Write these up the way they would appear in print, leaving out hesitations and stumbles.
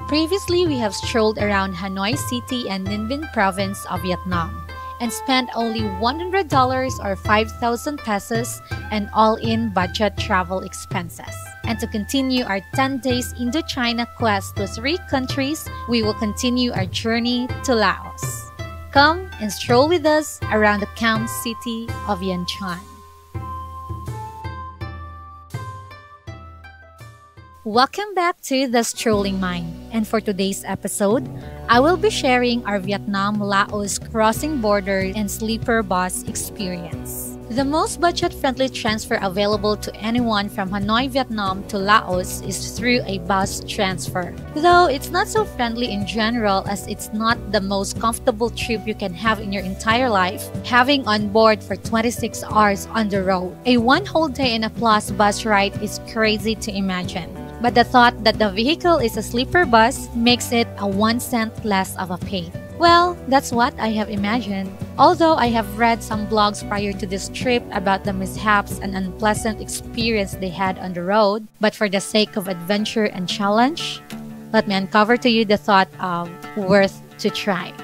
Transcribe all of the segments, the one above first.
Previously, we have strolled around Hanoi City and Ninh Bình province of Vietnam and spent only $100 or 5,000 pesos and all-in budget travel expenses. And to continue our 10 days Indochina quest to 3 countries, we will continue our journey to Laos. Come and stroll with us around the camp city of Vientiane. Welcome back to The Strolling Mind, and for today's episode, I will be sharing our Vietnam-Laos crossing border and sleeper bus experience. The most budget-friendly transfer available to anyone from Hanoi, Vietnam to Laos is through a bus transfer. Though it's not so friendly in general as it's not the most comfortable trip you can have in your entire life, having on board for 26 hours on the road. A one whole day and a plus bus ride is crazy to imagine. But the thought that the vehicle is a sleeper bus makes it a 1 cent less of a pain. Well, that's what I have imagined. Although I have read some blogs prior to this trip about the mishaps and unpleasant experience they had on the road, but for the sake of adventure and challenge, let me uncover to you the thought of worth to try.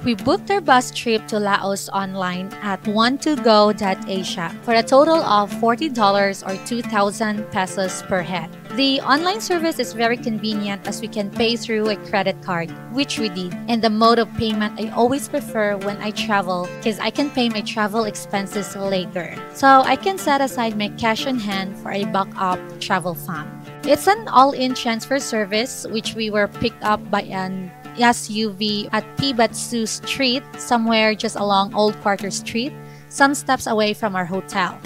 We booked our bus trip to Laos online at one2go.asia for a total of $40 or 2,000 pesos per head. The online service is very convenient as we can pay through a credit card, which we did. And the mode of payment I always prefer when I travel because I can pay my travel expenses later. So I can set aside my cash on hand for a backup travel fund. It's an all-in transfer service which we were picked up by an SUV at Pibatsu Street, somewhere just along Old Quarter Street, some steps away from our hotel.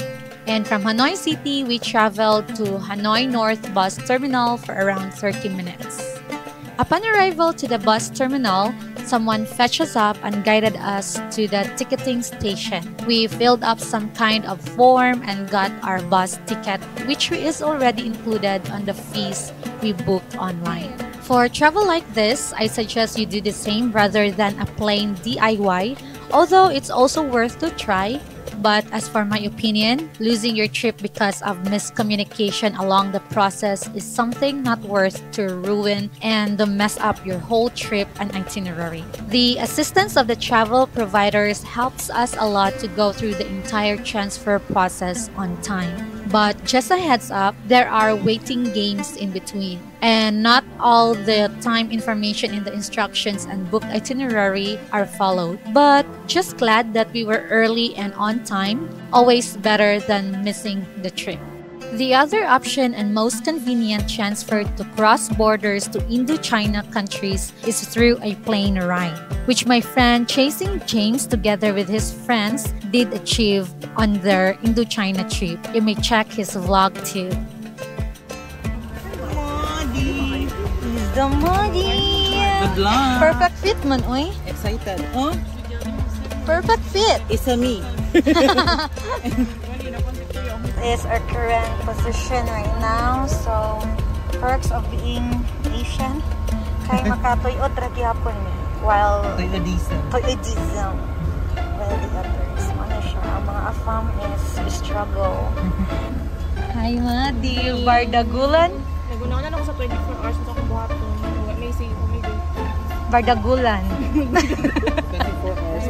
And from Hanoi City, we traveled to Hanoi North Bus Terminal for around 30 minutes. Upon arrival to the bus terminal, someone fetched us up and guided us to the ticketing station. We filled up some kind of form and got our bus ticket, which is already included on the fees we booked online. For travel like this, I suggest you do the same rather than a plain DIY, although it's also worth to try. But as for my opinion, losing your trip because of miscommunication along the process is something not worth to ruin and mess up your whole trip and itinerary. The assistance of the travel providers helps us a lot to go through the entire transfer process on time. But just a heads up, there are waiting games in between. And not all the time information in the instructions and booked itinerary are followed. But just glad that we were early and on time, always better than missing the trip. The other option and most convenient transfer to cross borders to Indochina countries is through a plane ride, which my friend Chasing James together with his friends did achieve on their Indochina trip. You may check his vlog too. Good luck. Perfect fit man, oy. Excited. Oh? Perfect fit. It's a me. Is our current position right now. So, perks of being Asian. Kay makatuyot ra gyapon ni. While Toy a diesel. While the others, ano siya, ang mga afam is struggle. Hi, Madi. Bardagulan. Nagunahan ako sa 24 hours sa kubuhaton. May say, maybe. Bardagulan. 24 hours.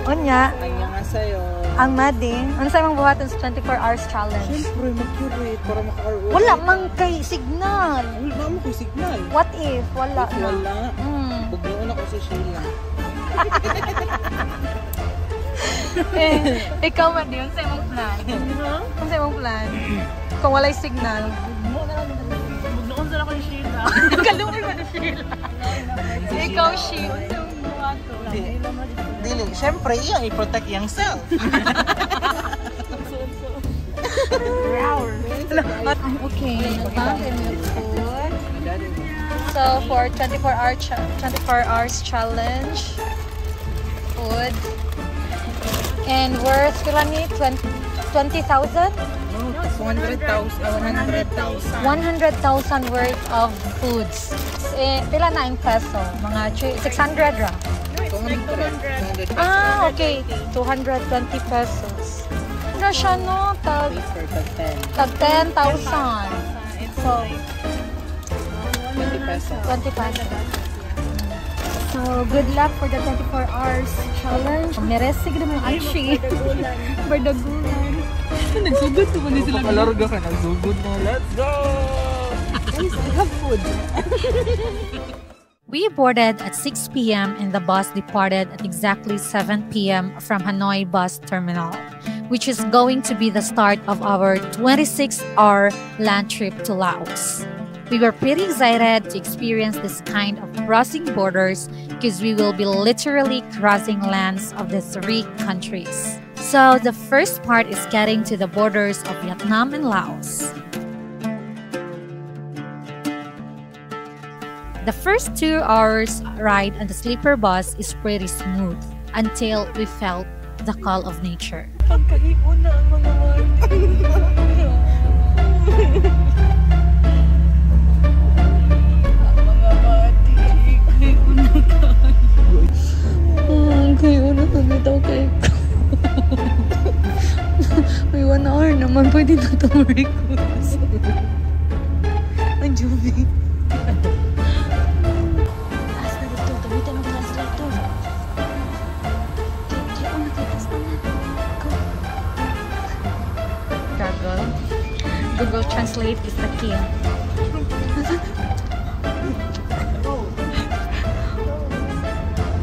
Onya. Nanya nga sa'yo. Ang Madi. Ano sa imong buhaton sa 24 hours challenge? Siyempre, mag-curate para maka-RO. Wala mang kay signal. Wala mo kay signal. What if? Wala If na. wala, bugnoon ako si Sheila. Ikaw man yun sa imong plan. Ano sa imong plan? Kung walay signal. Bugnoon sa ako ni Sheila. Kalungay mo na Sheila. Ikaw, Sheila. Ano sa imong buhaton? Dili, siyempre, iya, i-protect yourself. Okay. Food. So, for 24 hours challenge, food. And worth kila ni 20,000? No, 100,000. 100,000 worth of foods. Pila na in peso? Mga 600 ra. 200. Ah, okay. 220 pesos. Ano siya, no? Tag 10,000. So, pesos. 20 pesos. So, good luck for the 24 hours challenge. Meresig naman Archie. Bardagulan. Nagsugod naman din sila. Pakalarga ka, nagsugod na. Let's go! Guys, I have food. We boarded at 6 p.m. and the bus departed at exactly 7 p.m. from Hanoi Bus Terminal, which is going to be the start of our 26-hour land trip to Laos. We were pretty excited to experience this kind of crossing borders because we will be literally crossing lands of the 3 countries. So the first part is getting to the borders of Vietnam and Laos. The first 2 hours ride on the sleeper bus is pretty smooth until we felt the call of nature. Pagkaiuna ang mga Kaiuna ka bitaw kay ko. May 1 hour naman pwede na ito ma-request. Ang Juby. Taas na dito. Gamitan mo translator. Kaya una kay taas na na. Go. Google Translate is the key.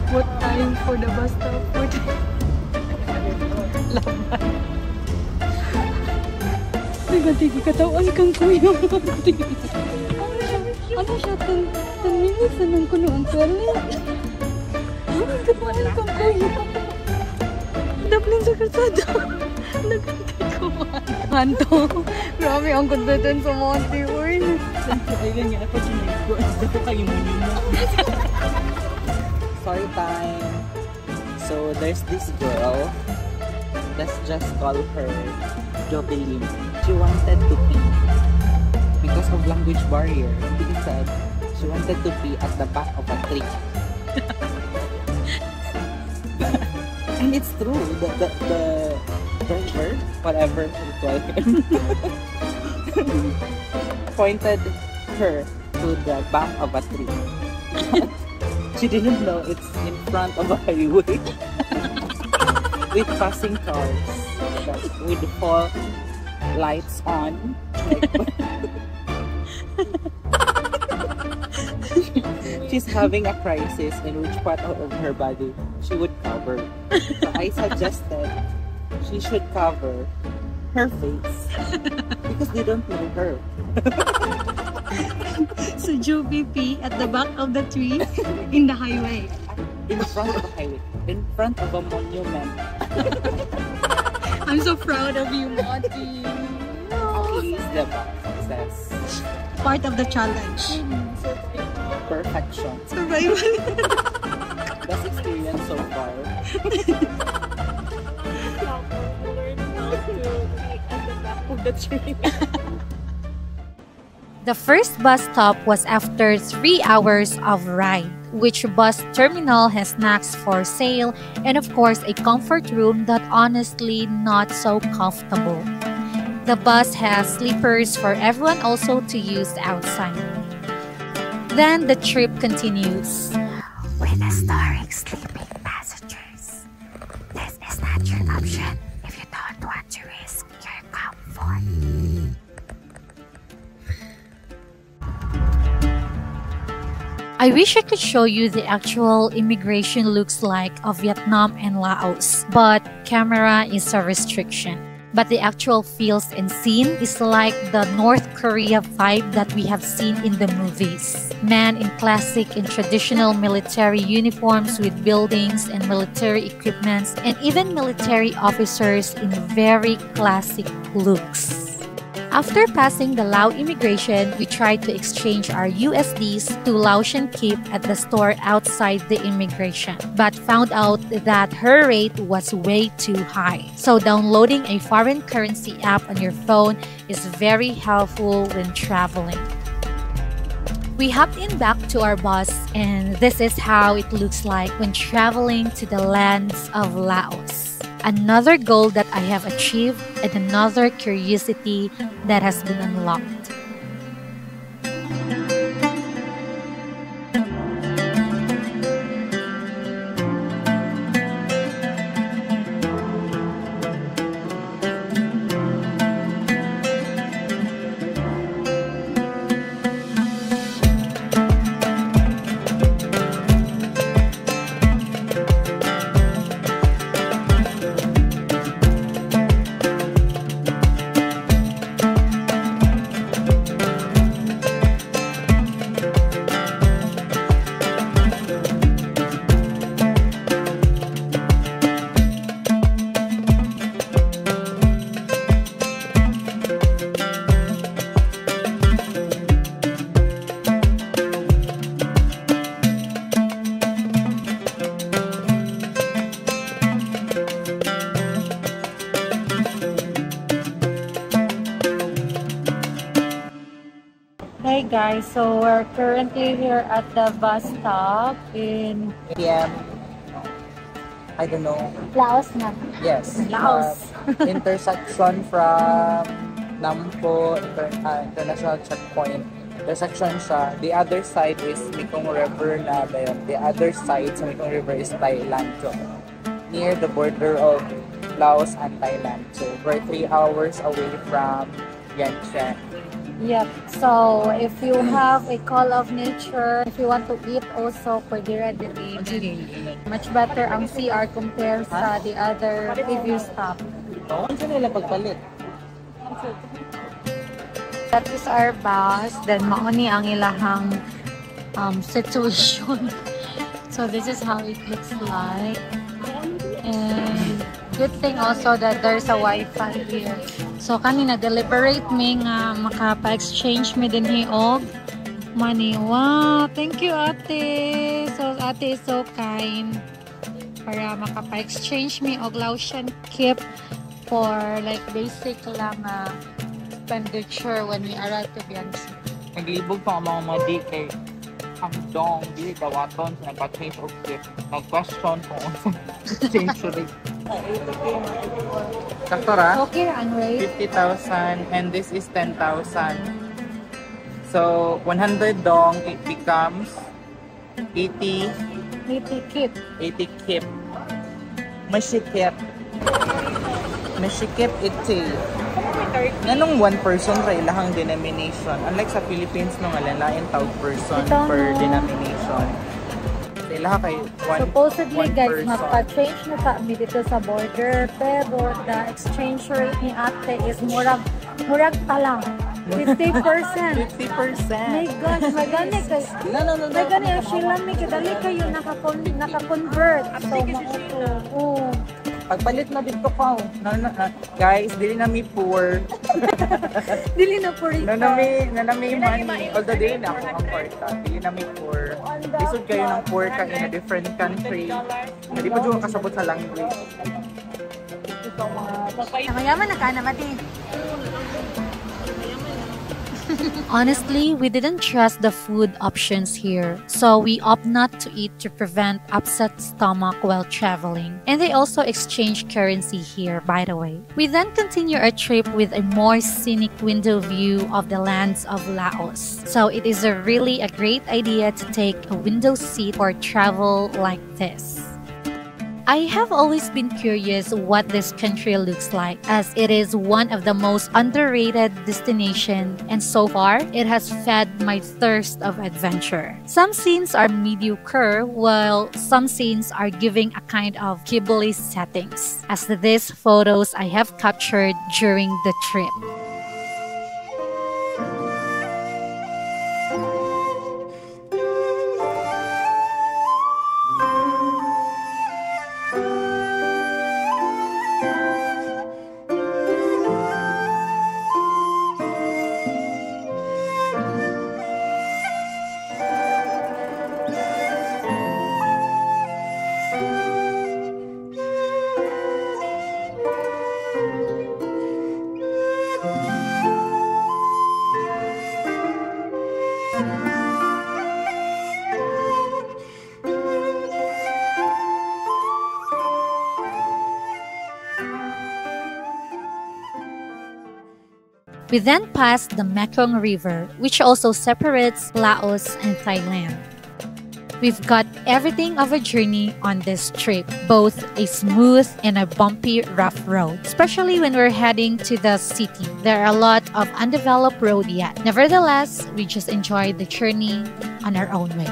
What time for the bus stop? What time? Laban. Tigil katawan kang kuya. Ano siya? 10 minutes na nang kuno ang toilet. Katawan kang kuya. Daplin sa kalsada. Nagkantay ko kanto. Grabe ang kundutan sa Monty. Ay, ganyan ako sinaygo. Dapat kayo mo. Story time. So there's this girl. Let's just call her Jobeline. She wanted to pee. Because of language barrier, she said she wanted to pee at the back of a tree. And it's true. The driver, whatever we call him, pointed her to the back of a tree. She didn't know it's in front of a highway with passing cars, with fall lights on. She's having a crisis in which part of her body she would cover. So I suggested she should cover her face because they don't know her. So Joby pee at the back of the tree in the highway. In front of a highway, in front of a monument. I'm so proud of you, Monty. Please, the box success. Part of the challenge. Perfection. Survival. Best experience so far. learn how to be at the back of the tree. The first bus stop was after 3 hours of ride, which bus terminal has snacks for sale and of course a comfort room that honestly not so comfortable. The bus has sleepers for everyone also to use outside. Then the trip continues with historic sleeping passengers. This is not your option if you don't want to risk your comfort. I wish I could show you the actual immigration looks like of Vietnam and Laos, but camera is a restriction. But the actual feels and scene is like the North Korea vibe that we have seen in the movies. Men in classic and traditional military uniforms with buildings and military equipments, and even military officers in very classic looks. After passing the Laos Immigration, we tried to exchange our USDs to Laotian Kip at the store outside the immigration, but found out that her rate was way too high. So downloading a foreign currency app on your phone is very helpful when traveling. We hopped in back to our bus, and this is how it looks like when traveling to the lands of Laos. Another goal that I have achieved and another curiosity that has been unlocked. guys, so we're currently here at the bus stop in PM, I don't know. Laos na. Yes. Laos. Intersection from Nampo International Checkpoint. Intersection siya. The other side is Mekong River na dayon. The other side sa Mekong River is Thailand. So, near the border of Laos and Thailand. So, we're 3 hours away from Vientiane. Yep. So, if you have a call of nature, if you want to eat also, pwede rin din. Much better ang CR compared sa the other previous stop. Ano nila pagpalit? That is our bus. Then, mauni ang ilahang situation. So, this is how it looks like. And good thing also that there's a Wi-Fi here. So, kanina, deliberate me nga makapa-exchange me din hiog money. Wow! Thank you, ate! So, ate is so kind para makapa-exchange me og Laotian kip for like basic lang expenditure when we arrive to Vientiane. Naglibog pa ang mga madi kay ang dong, dili dawaton sa nagpa-change of gift. Nag-question kung change rate. Kaktora? Okay, rate? 50,000 and this is 10,000. So, 100 dong, it becomes 80 kip. 80 kip. Masikip. Masikip 80. Nanong one person sa ilahang denomination. Unlike sa Philippines, no, lain tawag person per denomination. Sa ilaha kay one Supposedly, one guys, person. magpa-change na kami dito sa border. Pero the exchange rate ni ate is murag talang. 50%. 50%. My gosh, magani kay. No. Magani, actually, lami kadali kayo naka-convert. So, mauto. Pagpalit na dito ko. Guys, dili na mi poor. Dili na po rin. Nanami money. Although dili na ako ang kwarta. Dili na mi poor. Lisod kayo ng poor ka in a different country. Hindi pa dyan kasabot sa language. Mayaman na ka naman din. Honestly, we didn't trust the food options here, so we opt not to eat to prevent upset stomach while traveling. And they also exchange currency here, by the way. We then continue our trip with a more scenic window view of the lands of Laos. So it is really a great idea to take a window seat for travel like this. I have always been curious what this country looks like, as it is one of the most underrated destinations, and so far, it has fed my thirst of adventure. Some scenes are mediocre, while some scenes are giving a kind of Ghibli settings, as these photos I have captured during the trip. We then passed the Mekong River, which also separates Laos and Thailand. We've got everything of a journey on this trip, both a smooth and a bumpy rough road, especially when we're heading to the city. There are a lot of undeveloped road yet. Nevertheless, we just enjoyed the journey on our own way.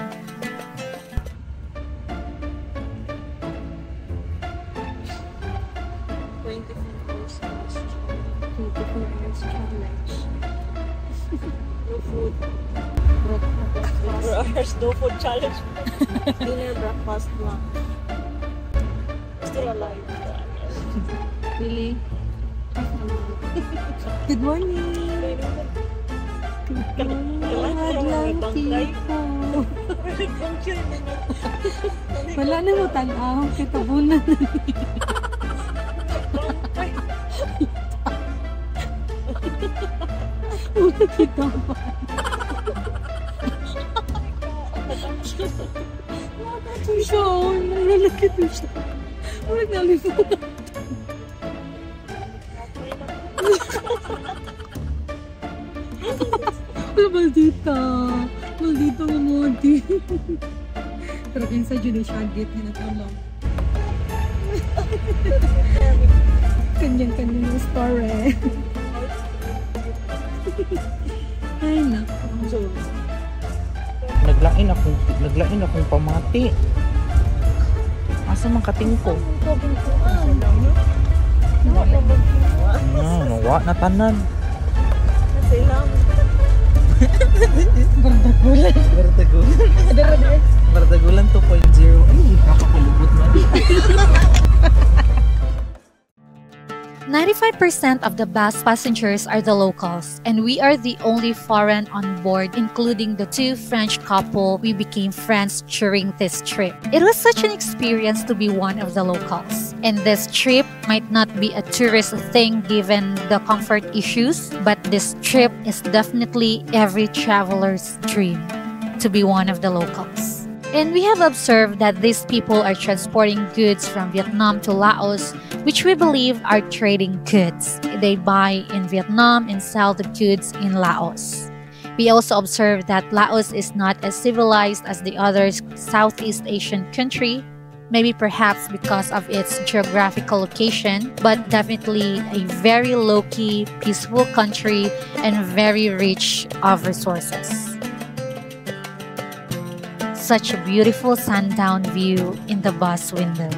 No food challenge. Dinner, breakfast lang. Still alive. Really? Good morning! Wala na mo tanaw, kitabunan na niya. Wala kita ba? Ito siya, oh. Nalalaki ito siya. Walang nalimutan. Wala, maldita. Maldita nga mo, di. Pero kinsa dyan siya, git na natulog. Kanyang-kanyang yung story. Ay, naku. Naglain akong pamati. Asa man kating ko? Nawa na tanan. Bardagulan 2.0. Ay, kapapalubot man. 95% of the bus passengers are the locals, and we are the only foreign on board, including the two French couple we became friends during this trip. It was such an experience to be one of the locals. And this trip might not be a tourist thing given the comfort issues, but this trip is definitely every traveler's dream, to be one of the locals. And we have observed that these people are transporting goods from Vietnam to Laos, which we believe are trading goods. They buy in Vietnam and sell the goods in Laos. We also observed that Laos is not as civilized as the other Southeast Asian country, maybe perhaps because of its geographical location, but definitely a very low-key, peaceful country and very rich of resources. Such a beautiful sundown view in the bus window.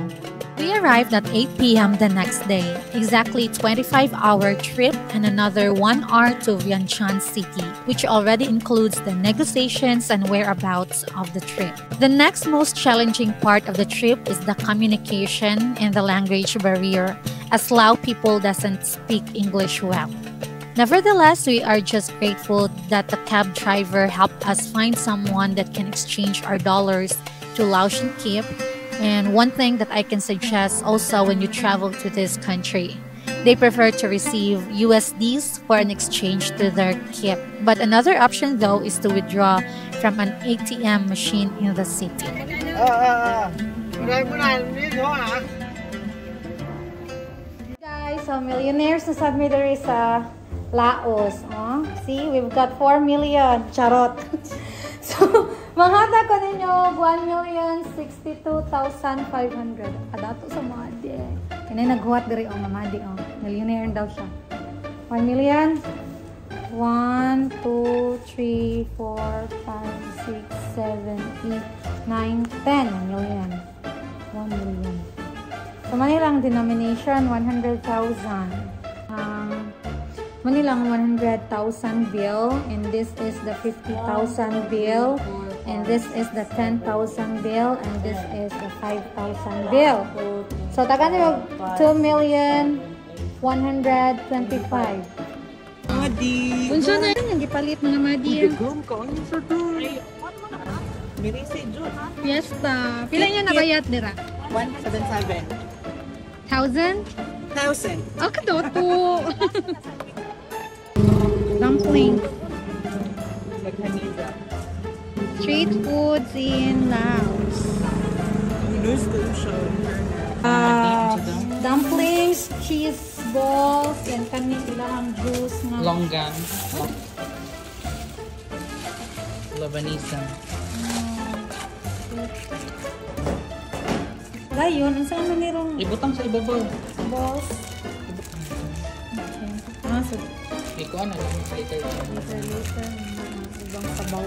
We arrived at 8 p.m. the next day, exactly 25-hour trip and another 1 hour to Vientiane City, which already includes the negotiations and whereabouts of the trip. The next most challenging part of the trip is the communication and the language barrier, as Lao people doesn't speak English well. Nevertheless, we are just grateful that the cab driver helped us find someone that can exchange our dollars to Laotian kip. And one thing that I can suggest also when you travel to this country, they prefer to receive USDs for an exchange to their kip. But another option though is to withdraw from an ATM machine in the city. Guys, so millionaires na sabi diri sa Laos. Oh, see, we've got 4 million. Charot. So, manghata ko ninyo 1,062,500. Adato sa madi. Kaya naghuwat diri ang mamadi. Oh. Millionaire daw siya. 1 million. 1, 2, 3, 4, 5, 6, 7, 8, 9, 10 million. 1 million. So, manilang denomination, 100,000. Manilang 100,000 bill, and this is the 50,000 bill, and this is the 10,000 bill, and this is the 5,000 bill. So, taga nyo 2,125,000. Madi. Unsa na yun yung gipalit mga madi? Gum ka ano sa to? Mirise jud. Fiesta. Pila niya nabayat dira? 177. 1,000? 1,000. Oh, kadoto. Dumpling. Street foods in Laos. Dumplings, cheese balls, and kani ilang juice nga. Longgan. Labanisa. Gayon, ang saan man nirong Ibutang sa ibabaw. balls? Okay. So, Ikaw na lang later. ibang sabaw.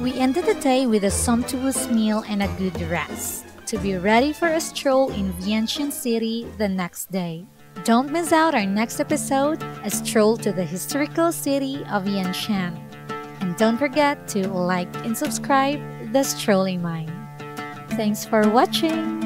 We ended the day with a sumptuous meal and a good rest, to be ready for a stroll in Vientiane City the next day. Don't miss out our next episode, a stroll to the historical city of Vientiane. And don't forget to like and subscribe The Strolling Mind. Thanks for watching!